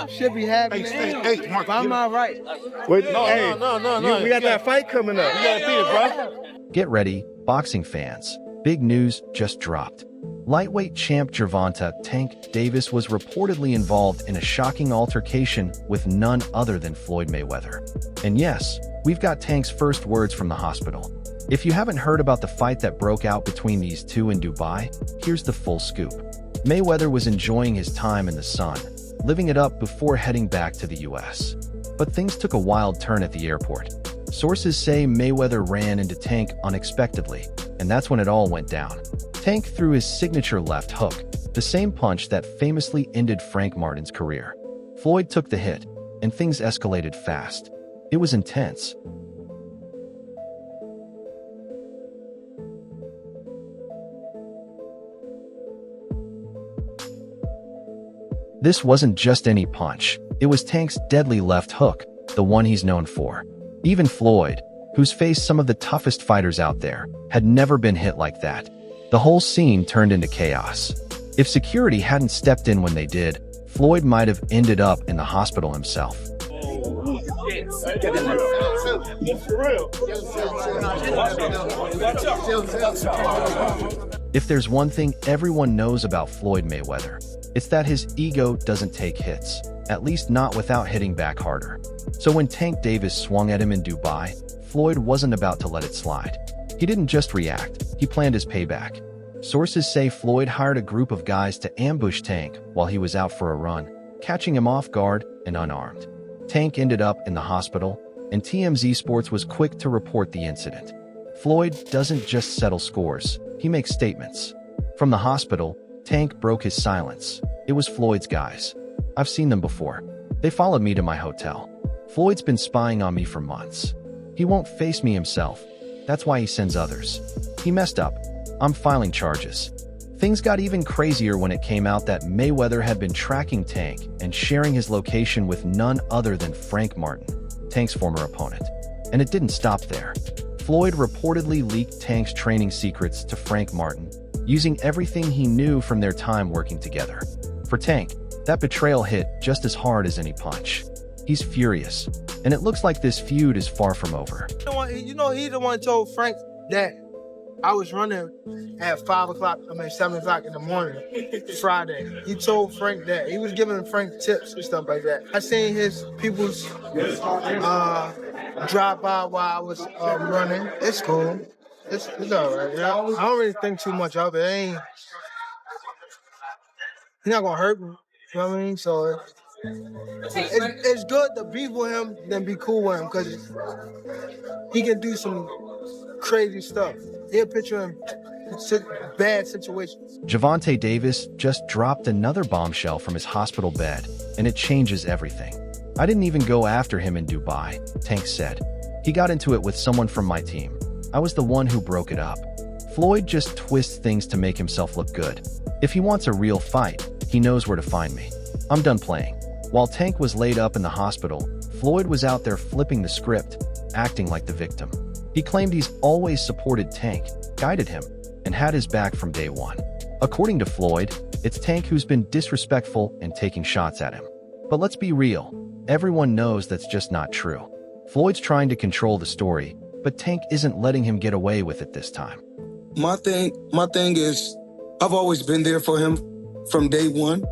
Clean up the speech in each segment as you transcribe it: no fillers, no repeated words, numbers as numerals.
Should be happy. Hey, Mark, I'm all right. Wait, no. We got that fight coming up. You gotta beat it, bro. Get ready, boxing fans. Big news just dropped. Lightweight champ Gervonta "Tank" Davis was reportedly involved in a shocking altercation with none other than Floyd Mayweather. And yes, we've got Tank's first words from the hospital. If you haven't heard about the fight that broke out between these two in Dubai, here's the full scoop. Mayweather was enjoying his time in the sun, living it up before heading back to the US. But things took a wild turn at the airport. Sources say Mayweather ran into Tank unexpectedly, and that's when it all went down. Tank threw his signature left hook, the same punch that famously ended Frank Martin's career. Floyd took the hit, and things escalated fast. It was intense. This wasn't just any punch. It was Tank's deadly left hook, the one he's known for. Even Floyd, who's faced some of the toughest fighters out there, had never been hit like that. The whole scene turned into chaos. If security hadn't stepped in when they did, Floyd might have ended up in the hospital himself. If there's one thing everyone knows about Floyd Mayweather, it's that his ego doesn't take hits, at least not without hitting back harder. So when Tank Davis swung at him in Dubai, Floyd wasn't about to let it slide. He didn't just react, he planned his payback. Sources say Floyd hired a group of guys to ambush Tank while he was out for a run, catching him off guard and unarmed. Tank ended up in the hospital, and TMZ Sports was quick to report the incident. Floyd doesn't just settle scores, he makes statements. From the hospital, Tank broke his silence. It was Floyd's guys. I've seen them before. They followed me to my hotel. Floyd's been spying on me for months. He won't face me himself. That's why he sends others. He messed up. I'm filing charges. Things got even crazier when it came out that Mayweather had been tracking Tank and sharing his location with none other than Frank Martin, Tank's former opponent. And it didn't stop there. Floyd reportedly leaked Tank's training secrets to Frank Martin, using everything he knew from their time working together. For Tank, that betrayal hit just as hard as any punch. He's furious, and it looks like this feud is far from over. He the one told Frank that I was running at 7 o'clock in the morning, Friday. He told Frank that. He was giving Frank tips and stuff like that. I seen his people's drive by while I was running. It's cool. It's all right. I don't really think too much of it. He's not gonna hurt me. You know what I mean? So it's good to be with him than be cool with him, because he can do some crazy stuff. He'll picture him in bad situations. GervontaDavis just dropped another bombshell from his hospital bed, and it changes everything. I didn't even go after him in Dubai, Tank said. He got into it with someone from my team. I was the one who broke it up. Floyd just twists things to make himself look good. If he wants a real fight, he knows where to find me. I'm done playing. While Tank was laid up in the hospital, Floyd was out there flipping the script, acting like the victim. He claimed he's always supported Tank, guided him, and had his back from day one. According to Floyd, it's Tank who's been disrespectful and taking shots at him. But let's be real, everyone knows that's just not true. Floyd's trying to control the story, but Tank isn't letting him get away with it this time. My thing is, I've always been there for him from day one.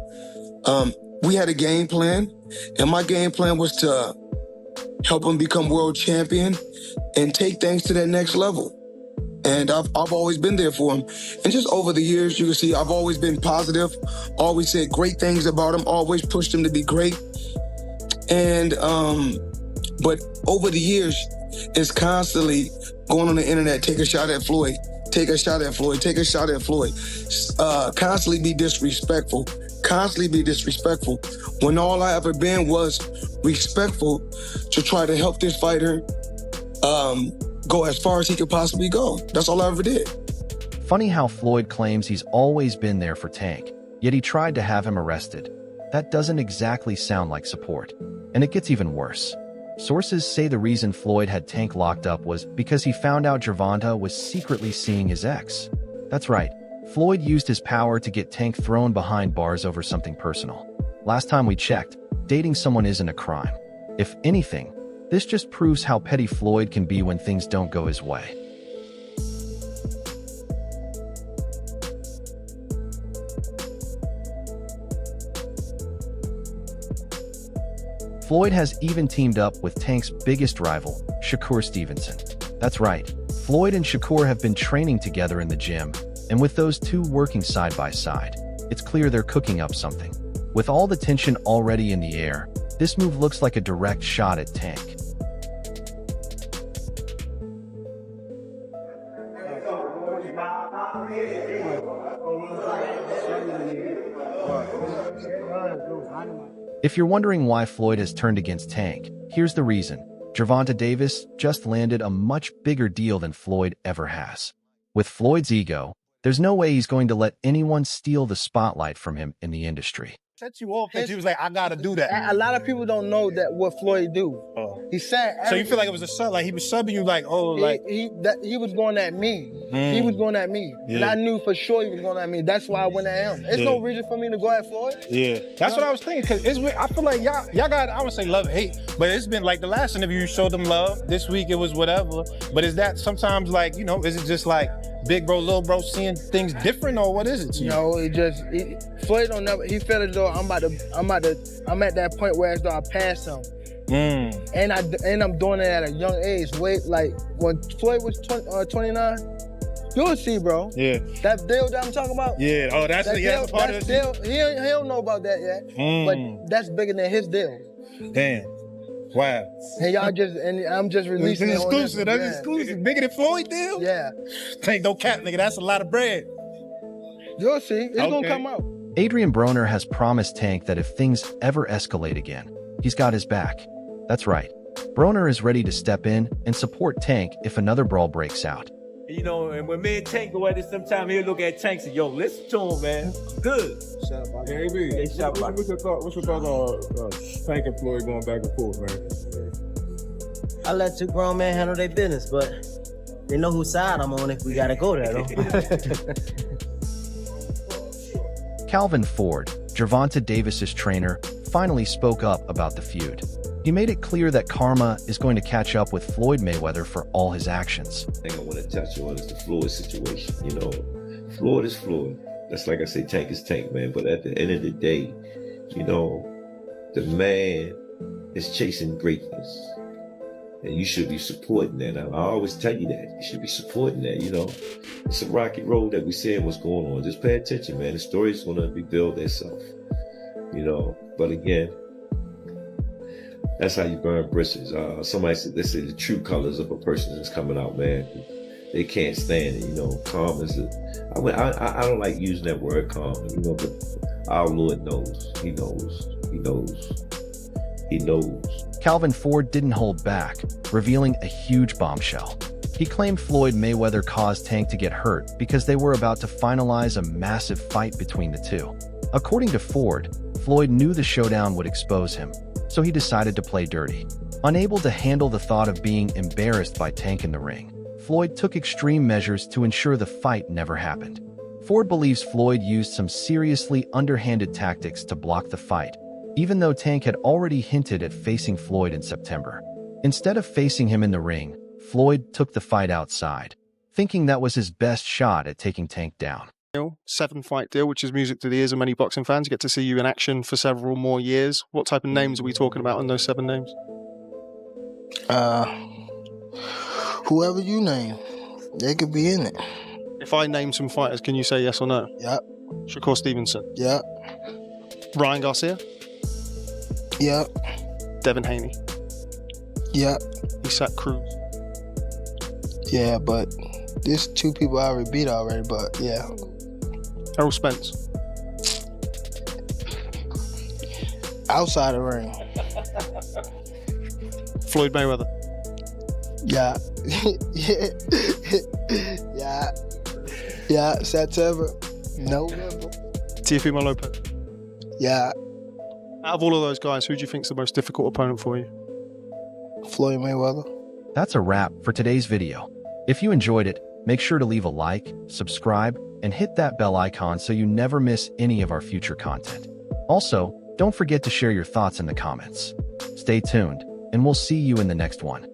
We had a game plan, and my game plan was to help him become world champion and take things to that next level. And I've always been there for him. And just over the years, you can see I've always been positive, always said great things about him, always pushed him to be great. And, but over the years, it's constantly going on the internet, take a shot at Floyd, take a shot at Floyd, take a shot at Floyd. Constantly be disrespectful, when all I ever been was respectful to try to help this fighter go as far as he could possibly go. That's all I ever did. Funny how Floyd claims he's always been there for Tank, yet he tried to have him arrested. That doesn't exactly sound like support. And it gets even worse. Sources say the reason Floyd had Tank locked up was because he found out Gervonta was secretly seeing his ex. That's right, Floyd used his power to get Tank thrown behind bars over something personal. Last time we checked, dating someone isn't a crime. If anything, this just proves how petty Floyd can be when things don't go his way. Floyd has even teamed up with Tank's biggest rival, Shakur Stevenson. That's right, Floyd and Shakur have been training together in the gym, and with those two working side by side, it's clear they're cooking up something. With all the tension already in the air, this move looks like a direct shot at Tank. If you're wondering why Floyd has turned against Tank, here's the reason. GervontaDavis just landed a much bigger deal than Floyd ever has. With Floyd's ego, there's no way he's going to let anyone steal the spotlight from him in the industry. Set you off that you was like, I gotta do that. A lot of people don't know that what Floyd do. He said. So you feel like it was a sub, like he was subbing you, like, oh, like he was going at me. He was going at me, and I knew for sure he was going at me. That's why I went at him. There's no reason for me to go at Floyd. Yeah, that's what I was thinking. Cause I feel like y'all got, I would say love and hate, but it's been like the last interview you showed them love. This week it was whatever. But is that sometimes like, you know, is it just like big bro, little bro seeing things different, or what is it to you? No, Floyd don't never. He felt as though I'm at that point where as though I passed him. And I'm doing it at a young age. Wait, like when Floyd was 29, you'll see, bro. Yeah. That deal that I'm talking about. Yeah. Oh, that's the part of the deal. He don't know about that yet. But that's bigger than his deal. Damn. Wow. And I'm just releasing it. Exclusive. That's exclusive. Bigger than Floyd deal? Yeah. Ain't no cap, nigga. That's a lot of bread. You'll see. It's gonna come out. Adrian Broner has promised Tank that if things ever escalate again, he's got his back. That's right. Broner is ready to step in and support Tank if another brawl breaks out. You know, and when me and Tank go at it, sometimes he'll look at Tank and say, yo, listen to him, man. Good. Shut up, what's your thought on Tank and Floyd going back and forth, man? I let two grown men handle their business, but they know whose side I'm on if we gotta go there, though. Calvin Ford, GervontaDavis's trainer, finally spoke up about the feud. He made it clear that karma is going to catch up with Floyd Mayweather for all his actions. The thing I want to touch on is the Floyd situation. You know, Floyd is Floyd. That's like I say, Tank is Tank, man. But at the end of the day, you know, the man is chasing greatness. And you should be supporting that. I always tell you that. You should be supporting that, you know. It's a rocky road that we're seeing what's going on. Just pay attention, man. The story's going to rebuild itself, you know. But again, that's how you burn bridges. Somebody said, they say the true colors of a person is coming out, man. They can't stand it, you know. Calm is I don't like using that word calm, you know, but our Lord knows. He knows. He knows. He knows. Calvin Ford didn't hold back, revealing a huge bombshell. He claimed Floyd Mayweather caused Tank to get hurt because they were about to finalize a massive fight between the two. According to Ford, Floyd knew the showdown would expose him, so he decided to play dirty. Unable to handle the thought of being embarrassed by Tank in the ring, Floyd took extreme measures to ensure the fight never happened. Ford believes Floyd used some seriously underhanded tactics to block the fight, even though Tank had already hinted at facing Floyd in September. Instead of facing him in the ring, Floyd took the fight outside, thinking that was his best shot at taking Tank down. 7-fight deal, which is music to the ears of many boxing fans. You get to see you in action for several more years. What type of names are we talking about in those 7 names? Whoever you name, they could be in it. If I name some fighters, can you say yes or no? Yep. Shakur Stevenson. Yep. Ryan Garcia. Yep. Devin Haney. Yep. Isaac Cruz. Yeah, but there's 2 people I already beat already, but yeah. Errol Spence. Outside the ring. Floyd Mayweather. Yeah. Yeah. Yeah. September. November. Teofimo Lopez. Yeah. Out of all of those guys, who do you think is the most difficult opponent for you? Floyd Mayweather. That's a wrap for today's video. If you enjoyed it, make sure to leave a like, subscribe, and hit that bell icon so you never miss any of our future content. Also, Don't forget to share your thoughts in the comments. Stay tuned, and we'll see you in the next one.